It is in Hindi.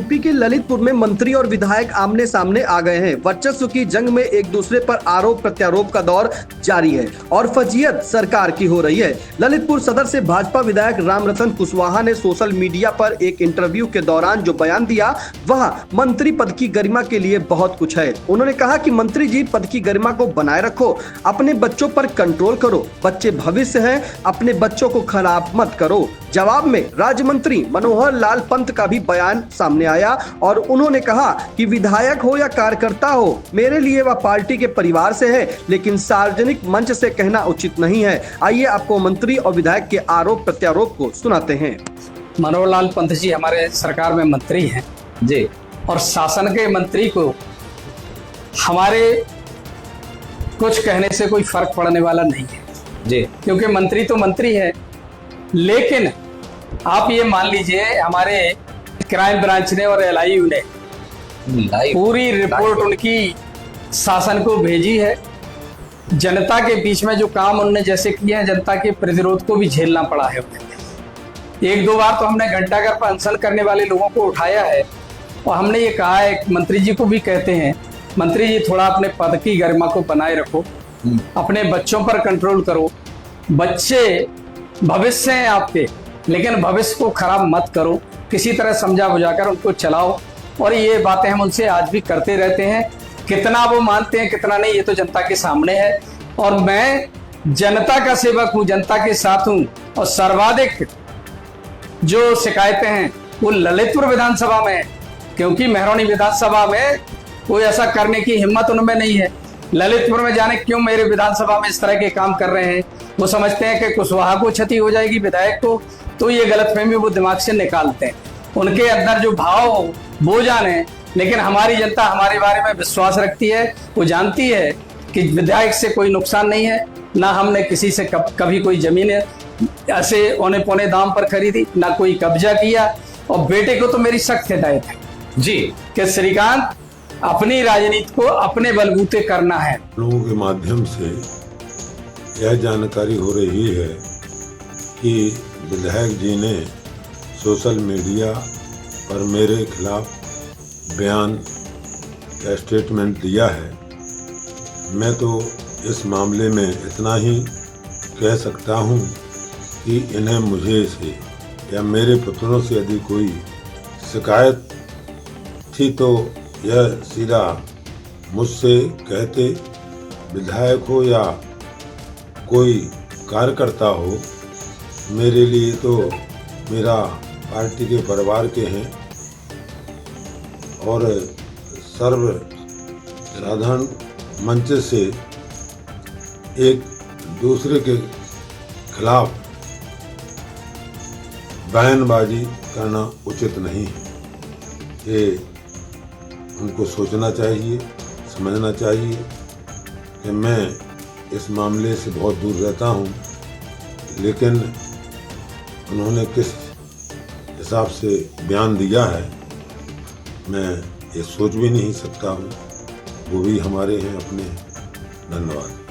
यूपी के ललितपुर में मंत्री और विधायक आमने सामने आ गए हैं। वर्चस्व की जंग में एक दूसरे पर आरोप प्रत्यारोप का दौर जारी है और फजीयत सरकार की हो रही है। ललितपुर सदर से भाजपा विधायक रामरतन कुशवाहा ने सोशल मीडिया पर एक इंटरव्यू के दौरान जो बयान दिया वह मंत्री पद की गरिमा के लिए बहुत कुछ है। उन्होंने कहा कि मंत्री जी पद की गरिमा को बनाए रखो, अपने बच्चों पर कंट्रोल करो, बच्चे भविष्य हैं, अपने बच्चों को खराब मत करो। जवाब में राज्य मंत्री मनोहर लाल पंत का भी बयान सामने आया और उन्होंने कहा कि विधायक हो या कार्यकर्ता हो, मेरे लिए वह पार्टी के परिवार से है, लेकिन सार्वजनिक मंच से कहना उचित नहीं है। आइए आपको मंत्री और विधायक के आरोप प्रत्यारोप को सुनाते हैं। मनोहर लाल पंत जी हमारे सरकार में मंत्री हैं जी, और शासन के मंत्री को हमारे कुछ कहने से कोई फर्क पड़ने वाला नहीं है जी, क्योंकि मंत्री तो मंत्री है। लेकिन आप ये मान लीजिए हमारे क्राइम ब्रांच ने और एलआईयू ने पूरी रिपोर्ट उनकी शासन को भेजी है। जनता के बीच में जो काम उन्होंने जैसे किए हैं, जनता के प्रतिरोध को भी झेलना पड़ा है उन्हें। एक दो बार तो हमने घंटाघर पर अनशन करने वाले लोगों को उठाया है और हमने ये कहा है, मंत्री जी को भी कहते हैं, मंत्री जी थोड़ा अपने पद की गरिमा को बनाए रखो, अपने बच्चों पर कंट्रोल करो। बच्चे भविष्य हैं आपके, लेकिन भविष्य को खराब मत करो, किसी तरह समझा बुझाकर उनको चलाओ। और ये बातें हम उनसे आज भी करते रहते हैं। कितना वो मानते हैं कितना नहीं, ये तो जनता के सामने है। और मैं जनता का सेवक हूँ, जनता के साथ हूँ, और सर्वाधिक जो शिकायतें हैं वो ललितपुर विधानसभा में है, क्योंकि महरौनी विधानसभा में कोई ऐसा करने की हिम्मत उनमें नहीं है। ललितपुर में जाने क्यों मेरे विधानसभा में इस तरह के काम कर रहे हैं। वो समझते हैं कि कुशवाहा को क्षति हो जाएगी, विधायक को, तो ये गलतफहमी वो दिमाग से निकालते हैं। उनके अंदर जो भाव वो जाने, लेकिन हमारी जनता हमारे बारे में विश्वास रखती है। वो जानती है कि विधायक से कोई नुकसान नहीं है, ना हमने किसी से कभी कोई जमीन ऐसे औने पौने दाम पर खरीदी, ना कोई कब्जा किया। और बेटे को तो मेरी सख्त हिदायत है जी कि श्रीकांत अपनी राजनीति को अपने बलबूते करना है। लोगों के माध्यम से यह जानकारी हो रही है कि विधायक जी ने सोशल मीडिया पर मेरे खिलाफ बयान या स्टेटमेंट दिया है। मैं तो इस मामले में इतना ही कह सकता हूं कि इन्हें मुझे से या मेरे पुत्रों से यदि कोई शिकायत थी तो यह सीधा मुझसे कहते। विधायक हो या कोई कार्यकर्ता हो, मेरे लिए तो मेरा पार्टी के परिवार के हैं और सर्व साधारण मंच से एक दूसरे के खिलाफ बयानबाजी करना उचित नहीं है। ये उनको सोचना चाहिए, समझना चाहिए कि मैं इस मामले से बहुत दूर रहता हूँ, लेकिन उन्होंने किस हिसाब से बयान दिया है मैं ये सोच भी नहीं सकता हूँ। वो भी हमारे हैं अपने। धन्यवाद।